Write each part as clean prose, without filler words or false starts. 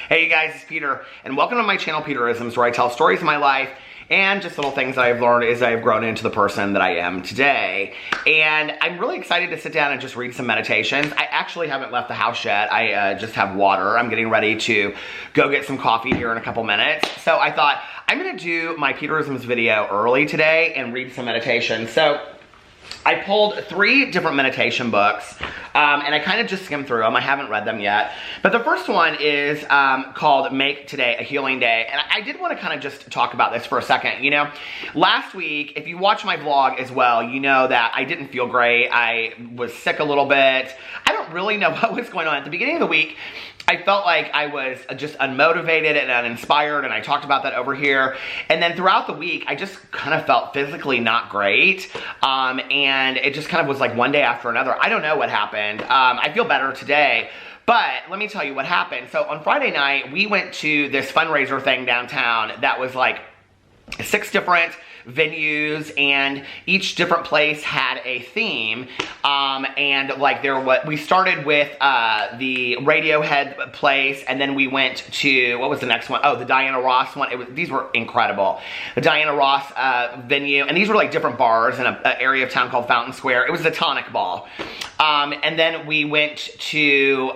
Hey you guys, it's Peter, and welcome to my channel, Peterisms, where I tell stories of my life and just little things that I've learned as I've grown into the person that I am today. And I'm really excited to sit down and just read some meditations. I actually haven't left the house yet. I just have water. I'm getting ready to go get some coffee here in a couple minutes. So I thought I'm gonna do my Peterisms video early today and read some meditation. So I pulled 3 different meditation books, and I kind of just skimmed through them. I haven't read them yet. But the first one is called Make Today a Healing Day. And I did want to kind of just talk about this for a second. You know, last week, if you watch my vlog as well, you know that I didn't feel great. I was sick a little bit. I don't really know what was going on. At the beginning of the week, I felt like I was just unmotivated and uninspired, and I talked about that over here. And then throughout the week, I just kind of felt physically not great. And it just kind of was like one day after another. I don't know what happened. I feel better today. But let me tell you what happened. So on Friday night, we went to this fundraiser thing downtown that was like 6 different venues, and each different place had a theme, and like we started with the Radiohead place, and then we went to, what was the next one? Oh, the Diana Ross one. These were incredible. The Diana Ross venue, and these were like different bars in an area of town called Fountain Square. It was the Tonic Ball. And then we went to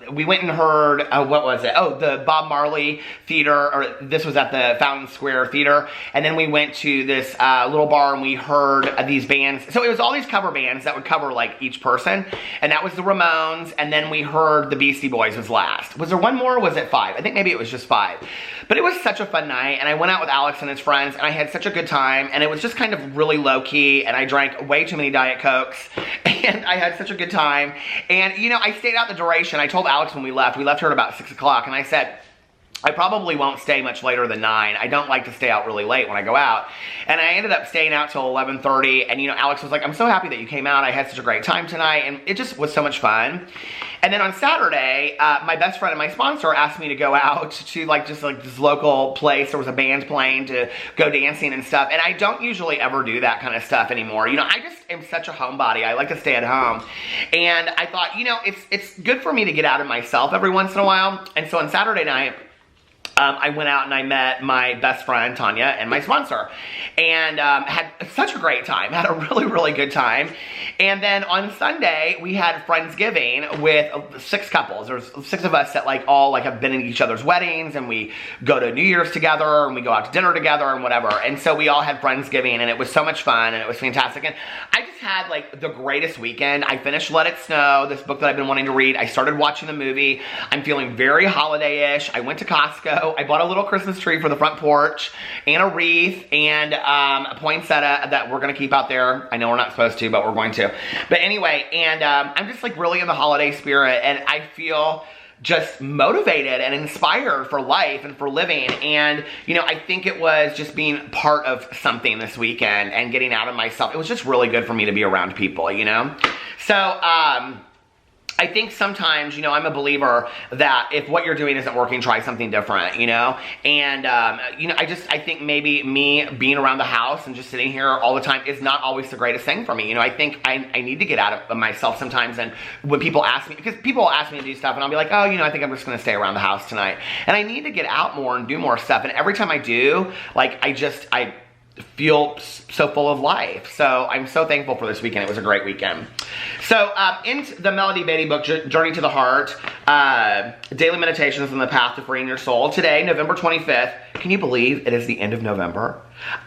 we went and heard, what was it? Oh, the Bob Marley Theater, or this was at the Fountain Square Theater. And then we went to this little bar and we heard these bands. So it was all these cover bands that would cover like each person. And that was the Ramones. And then we heard the Beastie Boys was last. Was there one more or was it 5? I think maybe it was just 5. But it was such a fun night. And I went out with Alex and his friends and I had such a good time. And it was just kind of really low key. And I drank way too many Diet Cokes. And I had such a good time. And you know, I stayed out the duration. I told Alex when we left here at about 6 o'clock, and I said, I probably won't stay much later than 9. I don't like to stay out really late when I go out. And I ended up staying out till 11:30, and you know, Alex was like, I'm so happy that you came out. I had such a great time tonight, and it just was so much fun. And then on Saturday, my best friend and my sponsor asked me to go out to like just like this local place. There was a band playing, to go dancing and stuff. And I don't usually ever do that kind of stuff anymore. You know, I just am such a homebody. I like to stay at home. And I thought, you know, it's good for me to get out of myself every once in a while. And so on Saturday night, I went out and I met my best friend, Tanya, and my sponsor. And had such a great time. Had a really, really good time. And then on Sunday, we had Friendsgiving with 6 couples. There's 6 of us that like all like have been in each other's weddings, and we go to New Year's together, and we go out to dinner together and whatever. And so we all had Friendsgiving, and it was so much fun, and it was fantastic. And I just had like the greatest weekend. I finished Let It Snow, this book that I've been wanting to read. I started watching the movie. I'm feeling very holiday-ish. I went to Costco. I bought a little Christmas tree for the front porch, and a wreath, and a poinsettia that we're going to keep out there. I know we're not supposed to, but we're going to. But anyway, and I'm just like really in the holiday spirit, and I feel just motivated and inspired for life and for living. And you know, I think it was just being part of something this weekend and getting out of myself. It was just really good for me to be around people, you know? So, I think sometimes, you know, I'm a believer that if what you're doing isn't working, try something different, you know? And, you know, I think maybe me being around the house and just sitting here all the time is not always the greatest thing for me. You know, I think I need to get out of myself sometimes. And when people ask me, because people ask me to do stuff and I'll be like, oh, you know, I think I'm just going to stay around the house tonight. And I need to get out more and do more stuff. And every time I do, like, I feel so full of life. So I'm so thankful for this weekend. It was a great weekend. So in the Melody Beatty book, Journey to the Heart, Daily Meditations on the Path to Freeing Your Soul. Today, November 25th, can you believe it is the end of November?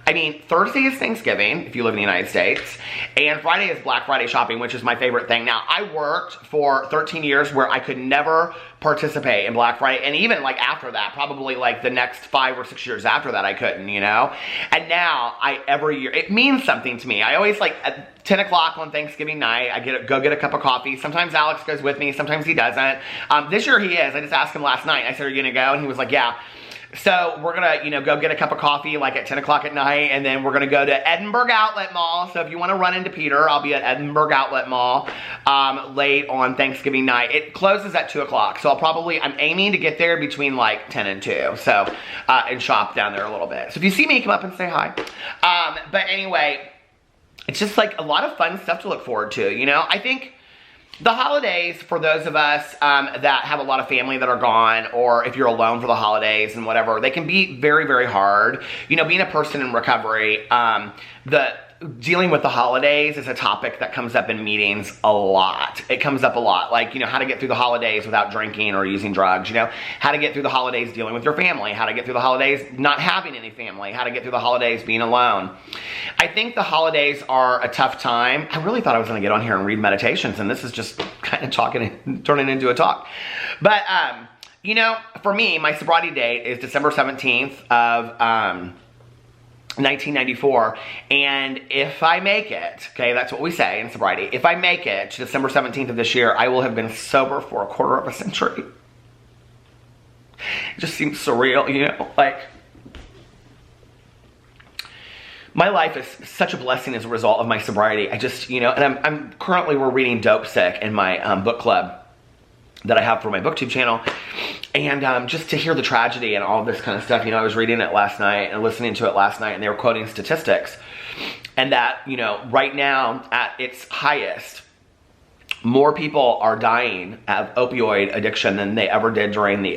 I mean, Thursday is Thanksgiving, if you live in the United States, and Friday is Black Friday shopping, which is my favorite thing. Now, I worked for 13 years where I could never participate in Black Friday, and even like after that, probably like the next 5 or 6 years after that, I couldn't, you know? And now, every year, it means something to me. I always like, at 10 o'clock on Thanksgiving night, I go get a cup of coffee. Sometimes Alex goes with me, sometimes he doesn't. This year he is. I just asked him last night. I said, are you gonna go? And he was like, yeah. So we're gonna, you know, go get a cup of coffee like at 10 o'clock at night, and then we're gonna go to Edinburgh Outlet Mall. So if you wanna run into Peter, I'll be at Edinburgh Outlet Mall late on Thanksgiving night. It closes at 2 o'clock, so I'm aiming to get there between like 10 and 2, so, and shop down there a little bit. So if you see me, come up and say hi. But anyway, it's just like a lot of fun stuff to look forward to, you know? I think The holidays, for those of us that have a lot of family that are gone, or if you're alone for the holidays and whatever, they can be very, very hard. You know, being a person in recovery, dealing with the holidays is a topic that comes up in meetings a lot. It comes up a lot. Like, you know, how to get through the holidays without drinking or using drugs, you know, how to get through the holidays dealing with your family, how to get through the holidays not having any family, how to get through the holidays being alone. I think the holidays are a tough time. I really thought I was going to get on here and read meditations, and this is just kind of turning into a talk. But, you know, for me, my sobriety date is December 17th of, 1994, and if I make it, okay, that's what we say in sobriety, if I make it to December 17th of this year, I will have been sober for a quarter of a century. It just seems surreal, you know, like, my life is such a blessing as a result of my sobriety. I just, you know, and I'm currently, we're reading Dope Sick in my book club that I have for my BookTube channel, and just to hear the tragedy and all this kind of stuff, you know, I was reading it last night and listening to it last night, and they were quoting statistics, and that, you know, right now at its highest, more people are dying of opioid addiction than they ever did during the,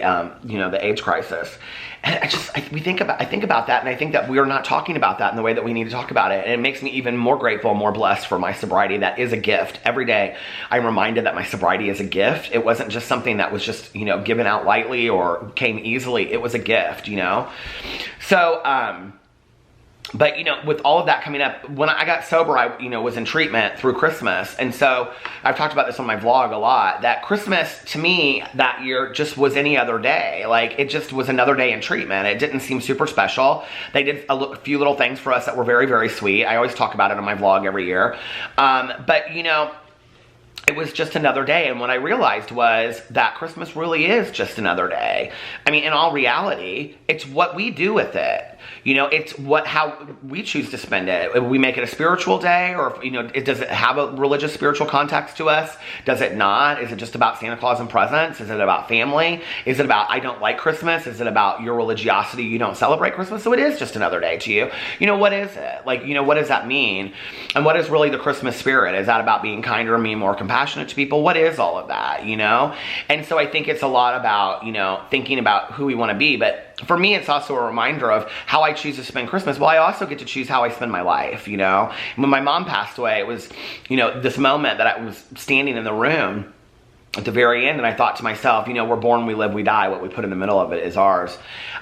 you know, the AIDS crisis. And I think about that, and I think that we are not talking about that in the way that we need to talk about it. And it makes me even more grateful, more blessed for my sobriety. That is a gift. Every day I'm reminded that my sobriety is a gift. It wasn't just something that was just, you know, given out lightly or came easily. It was a gift, you know? So, but, you know, with all of that coming up, when I got sober, I, you know, was in treatment through Christmas. And so I've talked about this on my vlog a lot, that Christmas to me that year just was any other day. Like, it just was another day in treatment. It didn't seem super special. They did a few little things for us that were very, very sweet. I always talk about it on my vlog every year. But, you know, it was just another day, and what I realized was that Christmas really is just another day. I mean, in all reality, it's what we do with it. You know, it's how we choose to spend it. We make it a spiritual day, or, you know, does it have a religious, spiritual context to us? Does it not? Is it just about Santa Claus and presents? Is it about family? Is it about, I don't like Christmas? Is it about your religiosity, you don't celebrate Christmas? So it is just another day to you. You know, what is it? Like, you know, what does that mean? And what is really the Christmas spirit? Is that about being kinder and being more compassionate to people? What is all of that, you know? And so I think it's a lot about, you know, thinking about who we want to be. But for me, it's also a reminder of how I choose to spend Christmas. Well, I also get to choose how I spend my life, you know? When my mom passed away, it was, you know, this moment that I was standing in the room at the very end, and I thought to myself, you know, we're born, we live, we die. What we put in the middle of it is ours.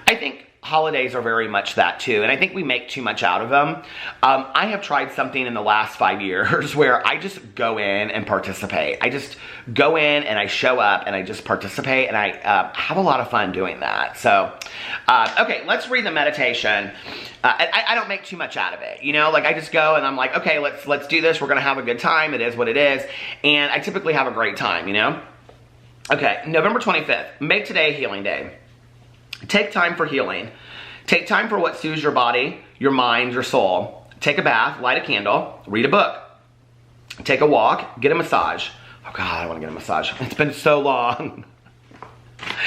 I think holidays are very much that too, and I think we make too much out of them. I have tried something in the last 5 years where I just go in and participate. I just go in and I show up and I just participate, and I have a lot of fun doing that. So, okay, let's read the meditation. I don't make too much out of it, you know, like I just go and I'm like, okay, let's do this. We're gonna have a good time. It is what it is, and I typically have a great time, you know. Okay, November 25th, make today a healing day. Take time for healing. Take time for what soothes your body, your mind, your soul. Take a bath, light a candle, read a book. Take a walk, get a massage. Oh God, I want to get a massage. It's been so long.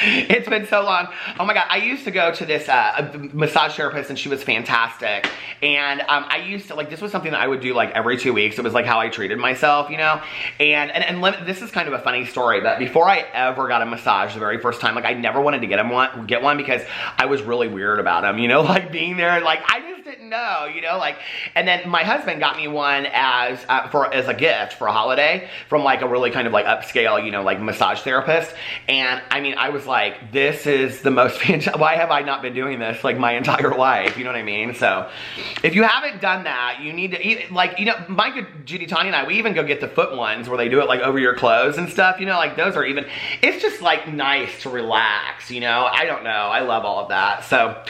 It's been so long. Oh my God, I used to go to this massage therapist, and she was fantastic. And I used to, like, this was something that I would do like every 2 weeks. It was like how I treated myself, you know? And this is kind of a funny story, but before I ever got a massage the very first time, like I never wanted to get one because I was really weird about them, you know? Like being there, like I just didn't know, you know? Like, and then my husband got me one as a gift for a holiday from like a really kind of like upscale, you know, like massage therapist. And I mean, I was like, this is the most fantastic, why have I not been doing this like my entire life? You know what I mean? So if you haven't done that, you need to eat, like, you know, my good Judy, Tanya and I, we even go get the foot ones where they do it like over your clothes and stuff, you know, like those are even, it's just like nice to relax, you know? I don't know, I love all of that. So,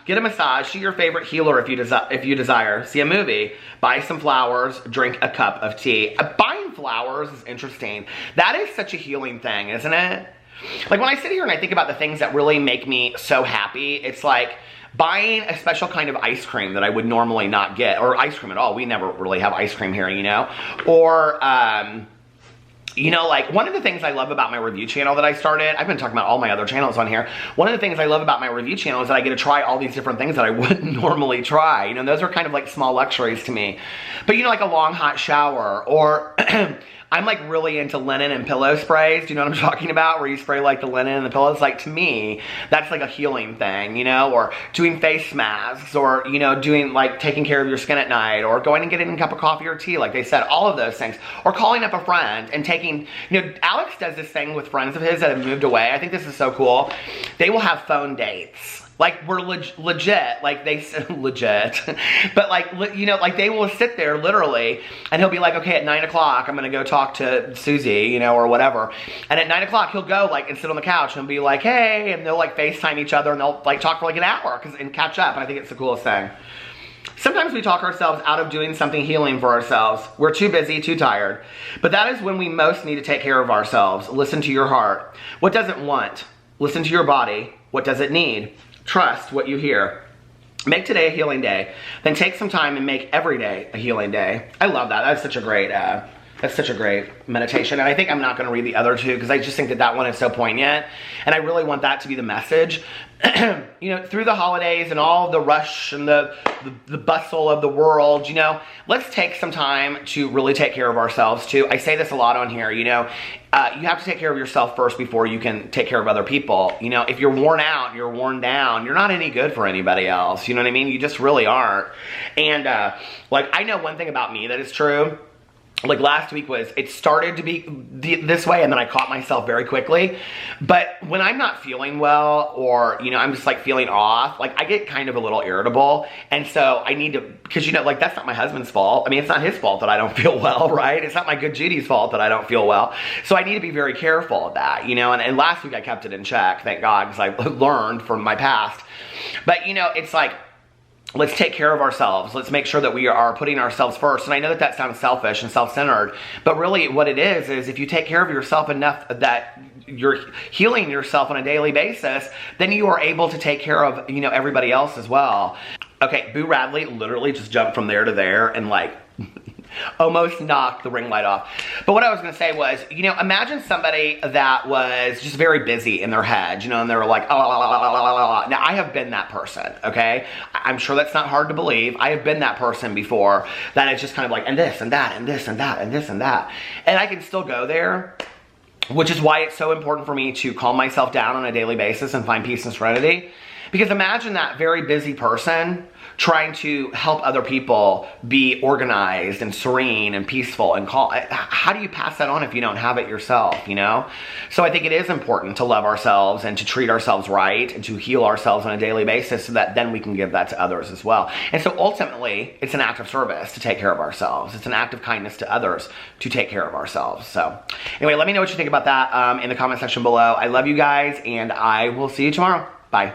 get a massage, see your favorite healer if you desire, see a movie, buy some flowers, drink a cup of tea. Buying flowers is interesting. That is such a healing thing, isn't it? Like when I sit here and I think about the things that really make me so happy, it's like buying a special kind of ice cream that I would normally not get, or ice cream at all. We never really have ice cream here, you know? Or, you know, like one of the things I love about my review channel that I started, I've been talking about all my other channels on here. One of the things I love about my review channel is that I get to try all these different things that I wouldn't normally try. You know, those are kind of like small luxuries to me. But you know, like a long hot shower, or I'm like really into linen and pillow sprays. Do you know what I'm talking about? Where you spray like the linen and the pillows. Like to me, that's like a healing thing, you know, or doing face masks, or, you know, doing like taking care of your skin at night, or going and getting a cup of coffee or tea, like they said, all of those things, or calling up a friend and taking, you know, Alex does this thing with friends of his that have moved away. I think this is so cool. They will have phone dates. Like, we're legit, like they legit, but like, you know, like they will sit there literally, and he'll be like, okay, at 9 o'clock, I'm gonna go talk to Susie, you know, or whatever. And at 9 o'clock, he'll go like and sit on the couch and be like, hey, and they'll like FaceTime each other, and they'll like talk for like an hour and catch up. And I think it's the coolest thing. Sometimes we talk ourselves out of doing something healing for ourselves. We're too busy, too tired. But that is when we most need to take care of ourselves. Listen to your heart. What does it want? Listen to your body. What does it need? Trust what you hear. Make today a healing day. Then take some time and make every day a healing day. I love that. That's such a great meditation. And I think I'm not going to read the other two because I just think that that one is so poignant. And I really want that to be the message. You know, through the holidays and all the rush and the bustle of the world, you know, let's take some time to really take care of ourselves too. I say this a lot on here, you know, you have to take care of yourself first before you can take care of other people. You know, if you're worn out, you're worn down, you're not any good for anybody else. You know what I mean? You just really aren't. And like, I know one thing about me that is true. Like last week it started to be this way, and then I caught myself very quickly. But when I'm not feeling well, or, you know, I'm just like feeling off, like I get kind of a little irritable. And so I need to, because, you know, like that's not my husband's fault. I mean, it's not his fault that I don't feel well, right? It's not my good Judy's fault that I don't feel well. So I need to be very careful of that, you know, and last week I kept it in check, thank God, because I learned from my past. But, you know, it's like, let's take care of ourselves. Let's make sure that we are putting ourselves first. And I know that that sounds selfish and self-centered, but really what it is if you take care of yourself enough that you're healing yourself on a daily basis, then you are able to take care of, you know, everybody else as well. Okay, Boo Radley literally just jumped from there to there and like almost knocked the ring light off. But what I was going to say was, you know, imagine somebody that was just very busy in their head, you know, and they were like, oh. Now, I have been that person, okay? I'm sure that's not hard to believe. I have been that person before that is just kind of like, and this and that and this and that and this and that. And I can still go there, which is why it's so important for me to calm myself down on a daily basis and find peace and serenity. Because imagine that very busy person trying to help other people be organized and serene and peaceful and calm. How do you pass that on if you don't have it yourself, you know? So I think it is important to love ourselves and to treat ourselves right and to heal ourselves on a daily basis so that then we can give that to others as well. And so ultimately, it's an act of service to take care of ourselves. It's an act of kindness to others to take care of ourselves. So anyway, let me know what you think about that in the comment section below. I love you guys, and I will see you tomorrow. Bye.